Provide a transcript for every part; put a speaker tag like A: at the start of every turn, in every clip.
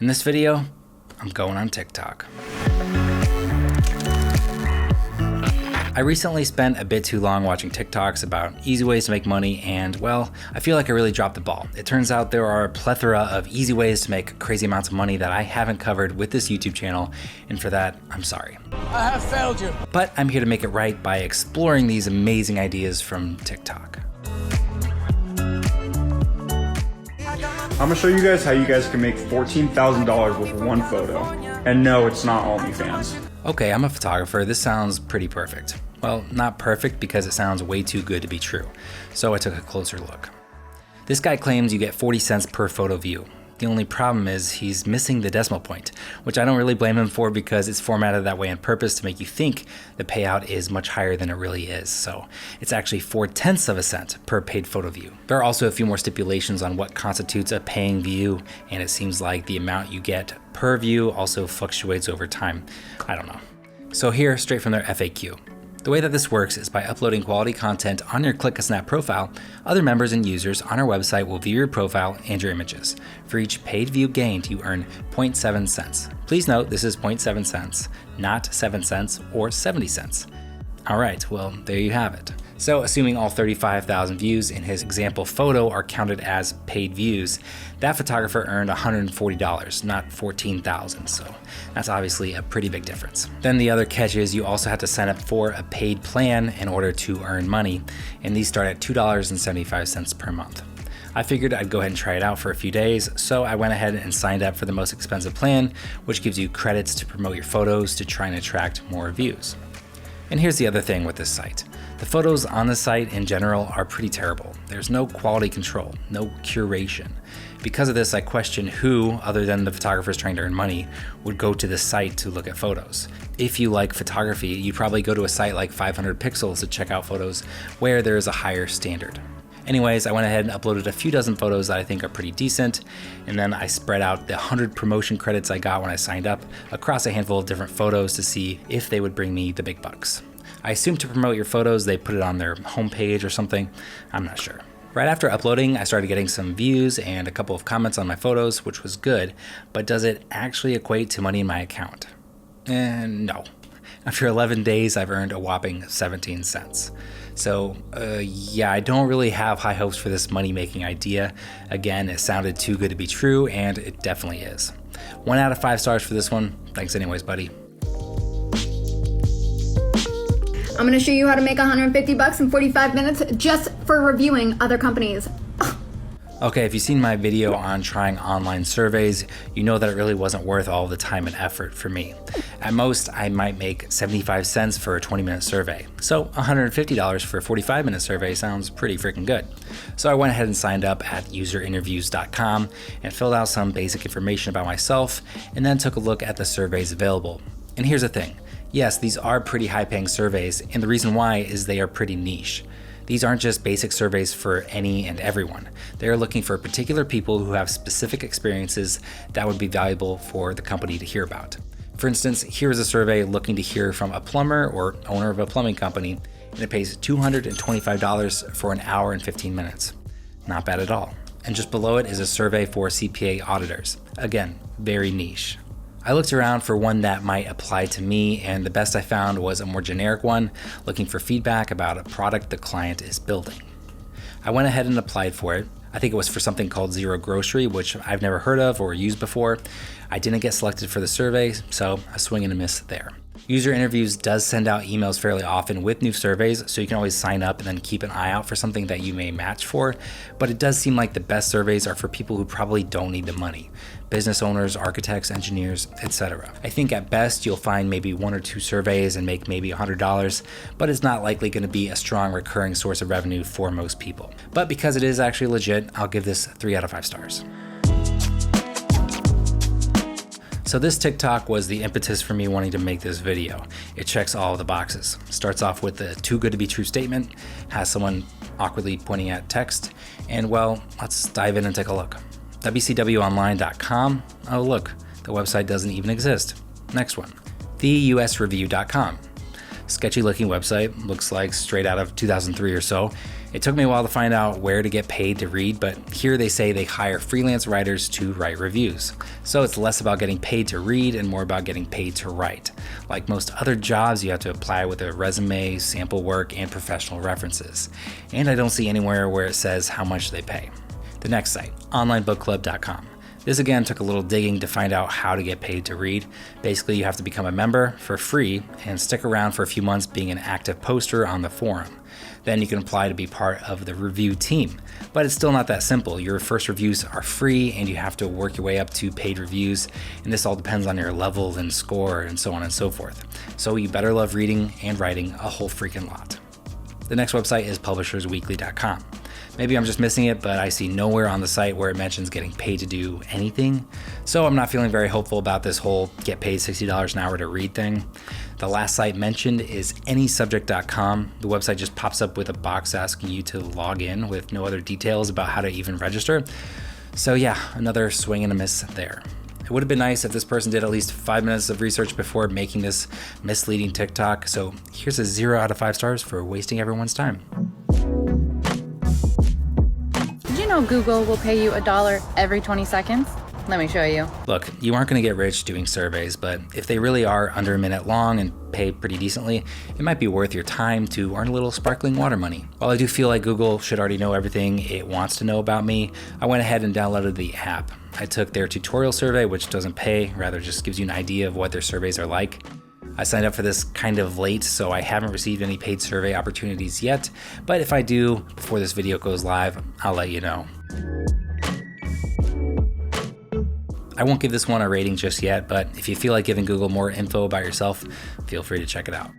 A: In this video, I'm going on TikTok. I recently spent a bit too long watching TikToks about easy ways to make money, and well, I feel like I really dropped the ball. It turns out there are a plethora of easy ways to make crazy amounts of money that I haven't covered with this YouTube channel, and for that, I'm sorry.
B: I have failed you.
A: But I'm here to make it right by exploring these amazing ideas from TikTok.
C: I'm gonna show you guys how you guys can make $14,000 with one photo. And no, it's not OnlyFans.
A: Okay, I'm a photographer. This sounds pretty perfect. Well, not perfect because it sounds way too good to be true. So I took a closer look. This guy claims you get 40 cents per photo view. The only problem is he's missing the decimal point, which I don't really blame him for because it's formatted that way on purpose to make you think the payout is much higher than it really is. So it's actually 0.4 of a cent per paid photo view. There are also a few more stipulations on what constitutes a paying view, and it seems like the amount you get per view also fluctuates over time. I don't know. So here, straight from their FAQ. The way that this works is by uploading quality content on your Click-a-Snap profile. Other members and users on our website will view your profile and your images. For each paid view gained, you earn 0.7 cents. Please note this is 0.7 cents, not 7 cents or 70 cents. All right, well, there you have it. So assuming all 35,000 views in his example photo are counted as paid views, that photographer earned $140, not $14,000. So that's obviously a pretty big difference. Then the other catch is you also have to sign up for a paid plan in order to earn money, and these start at $2.75 per month. I figured I'd go ahead and try it out for a few days, so I went ahead and signed up for the most expensive plan, which gives you credits to promote your photos to try and attract more views. And here's the other thing with this site. The photos on the site in general are pretty terrible. There's no quality control, no curation. Because of this, I question who, other than the photographers trying to earn money, would go to this site to look at photos. If you like photography, you'd probably go to a site like 500 Pixels to check out photos where there is a higher standard. Anyways, I went ahead and uploaded a few dozen photos that I think are pretty decent, and then I spread out the 100 promotion credits I got when I signed up across a handful of different photos to see if they would bring me the big bucks. I assume to promote your photos, they put it on their homepage or something. I'm not sure. Right after uploading, I started getting some views and a couple of comments on my photos, which was good, but does it actually equate to money in my account? No. After 11 days, I've earned a whopping 17 cents. So yeah, I don't really have high hopes for this money-making idea. Again, it sounded too good to be true, and it definitely is. 1 out of 5 stars for this one. Thanks anyways, buddy.
D: I'm gonna show you how to make $150 in 45 minutes just for reviewing other companies.
A: Okay, if you've seen my video on trying online surveys, you know that it really wasn't worth all the time and effort for me. At most, I might make 75 cents for a 20-minute survey. So $150 for a 45-minute survey sounds pretty freaking good. So I went ahead and signed up at userinterviews.com and filled out some basic information about myself, and then took a look at the surveys available. And here's the thing. Yes, these are pretty high-paying surveys, and the reason why is they are pretty niche. These aren't just basic surveys for any and everyone. They are looking for particular people who have specific experiences that would be valuable for the company to hear about. For instance, here is a survey looking to hear from a plumber or owner of a plumbing company, and it pays $225 for an hour and 15 minutes. Not bad at all. And just below it is a survey for CPA auditors. Again, very niche. I looked around for one that might apply to me, and the best I found was a more generic one, looking for feedback about a product the client is building. I went ahead and applied for it. I think it was for something called Zero Grocery, which I've never heard of or used before. I didn't get selected for the survey, so a swing and a miss there. User Interviews does send out emails fairly often with new surveys, so you can always sign up and then keep an eye out for something that you may match for, but it does seem like the best surveys are for people who probably don't need the money. Business owners, architects, engineers, etc. I think at best you'll find maybe 1 or 2 surveys and make maybe $100, but it's not likely going to be a strong recurring source of revenue for most people. But because it is actually legit, I'll give this 3 out of 5 stars. So this TikTok was the impetus for me wanting to make this video. It checks all of the boxes. Starts off with the too good to be true statement, has someone awkwardly pointing at text, and well, let's dive in and take a look. WCWonline.com. Oh look, the website doesn't even exist. Next one. TheUSReview.com. Sketchy looking website, looks like straight out of 2003 or so. It took me a while to find out where to get paid to read, but here they say they hire freelance writers to write reviews. So it's less about getting paid to read and more about getting paid to write. Like most other jobs, you have to apply with a resume, sample work, and professional references. And I don't see anywhere where it says how much they pay. The next site, onlinebookclub.com. This again took a little digging to find out how to get paid to read. Basically, you have to become a member for free and stick around for a few months being an active poster on the forum. Then you can apply to be part of the review team. But it's still not that simple. Your first reviews are free and you have to work your way up to paid reviews, and this all depends on your level and score and so on and so forth. So you better love reading and writing a whole freaking lot. The next website is publishersweekly.com. Maybe I'm just missing it, but I see nowhere on the site where it mentions getting paid to do anything. So I'm not feeling very hopeful about this whole get paid $60 an hour to read thing. The last site mentioned is anysubject.com. The website just pops up with a box asking you to log in with no other details about how to even register. So yeah, another swing and a miss there. It would have been nice if this person did at least 5 minutes of research before making this misleading TikTok. So here's a 0 out of 5 stars for wasting everyone's time.
B: Did you know Google will pay you $1 every 20 seconds? Let me show you.
A: Look, you aren't going to get rich doing surveys, but if they really are under a minute long and pay pretty decently, it might be worth your time to earn a little sparkling water money. While I do feel like Google should already know everything it wants to know about me, I went ahead and downloaded the app. I took their tutorial survey, which doesn't pay, rather just gives you an idea of what their surveys are like. I signed up for this kind of late, so I haven't received any paid survey opportunities yet, but if I do, before this video goes live, I'll let you know. I won't give this one a rating just yet, but if you feel like giving Google more info about yourself, feel free to check it out.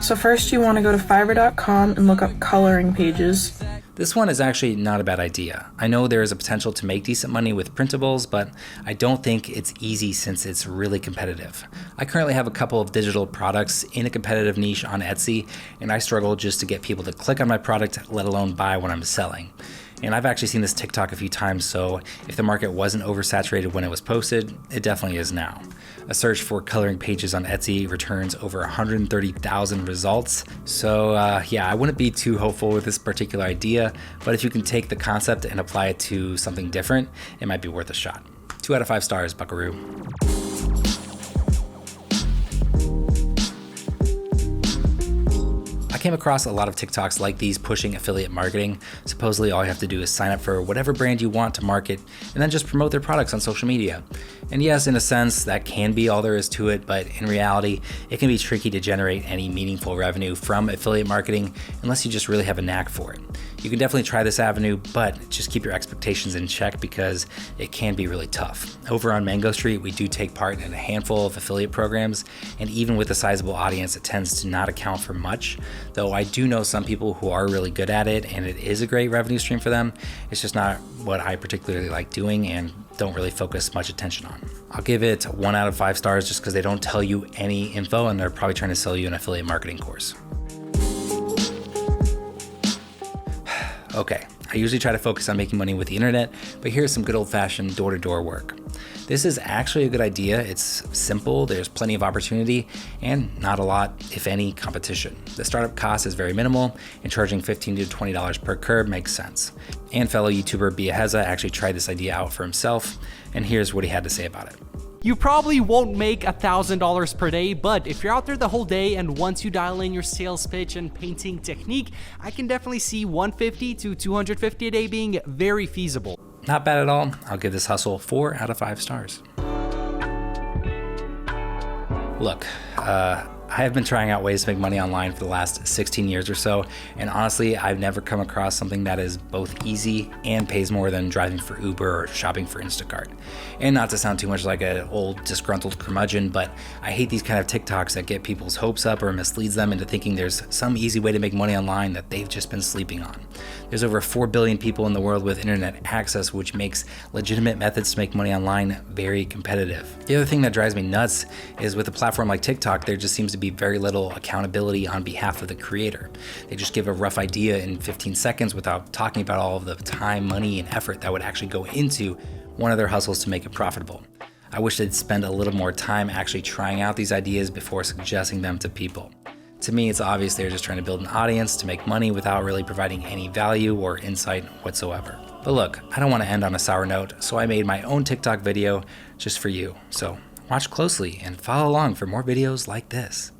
E: So first you want to go to Fiverr.com and look up coloring pages.
A: This one is actually not a bad idea. I know there is a potential to make decent money with printables, but I don't think it's easy since it's really competitive. I currently have a couple of digital products in a competitive niche on Etsy, and I struggle just to get people to click on my product, let alone buy what I'm selling. And I've actually seen this TikTok a few times, so if the market wasn't oversaturated when it was posted, it definitely is now. A search for coloring pages on Etsy returns over 130,000 results. So yeah, I wouldn't be too hopeful with this particular idea, but if you can take the concept and apply it to something different, it might be worth a shot. 2 out of 5 stars, buckaroo. I came across a lot of TikToks like these pushing affiliate marketing. Supposedly all you have to do is sign up for whatever brand you want to market and then just promote their products on social media. And yes, in a sense, that can be all there is to it, but in reality, it can be tricky to generate any meaningful revenue from affiliate marketing unless you just really have a knack for it. You can definitely try this avenue, but just keep your expectations in check because it can be really tough. Over on Mango Street, we do take part in a handful of affiliate programs, and even with a sizable audience, it tends to not account for much. Though I do know some people who are really good at it, and it is a great revenue stream for them. It's just not what I particularly like doing and don't really focus much attention on. I'll give it 1 out of 5 stars just because they don't tell you any info and they're probably trying to sell you an affiliate marketing course. Okay, I usually try to focus on making money with the internet, but here's some good old-fashioned door-to-door work. This is actually a good idea. It's simple, there's plenty of opportunity, and not a lot, if any, competition. The startup cost is very minimal, and charging $15 to $20 per curb makes sense. And fellow YouTuber Biaheza actually tried this idea out for himself, and here's what he had to say about it.
F: You probably won't make $1,000 per day, but if you're out there the whole day and once you dial in your sales pitch and painting technique, I can definitely see $150 to $250 a day being very feasible.
A: Not bad at all. I'll give this hustle 4 out of 5 stars. Look, I have been trying out ways to make money online for the last 16 years or so, and honestly, I've never come across something that is both easy and pays more than driving for Uber or shopping for Instacart. And not to sound too much like an old disgruntled curmudgeon, but I hate these kind of TikToks that get people's hopes up or misleads them into thinking there's some easy way to make money online that they've just been sleeping on. There's over 4 billion people in the world with internet access, which makes legitimate methods to make money online very competitive. The other thing that drives me nuts is with a platform like TikTok, there just seems to be very little accountability on behalf of the creator. They just give a rough idea in 15 seconds without talking about all of the time, money, and effort that would actually go into one of their hustles to make it profitable. I wish they'd spend a little more time actually trying out these ideas before suggesting them to people. To me, it's obvious they're just trying to build an audience to make money without really providing any value or insight whatsoever. But look, I don't want to end on a sour note, so I made my own TikTok video just for you. So watch closely and follow along for more videos like this.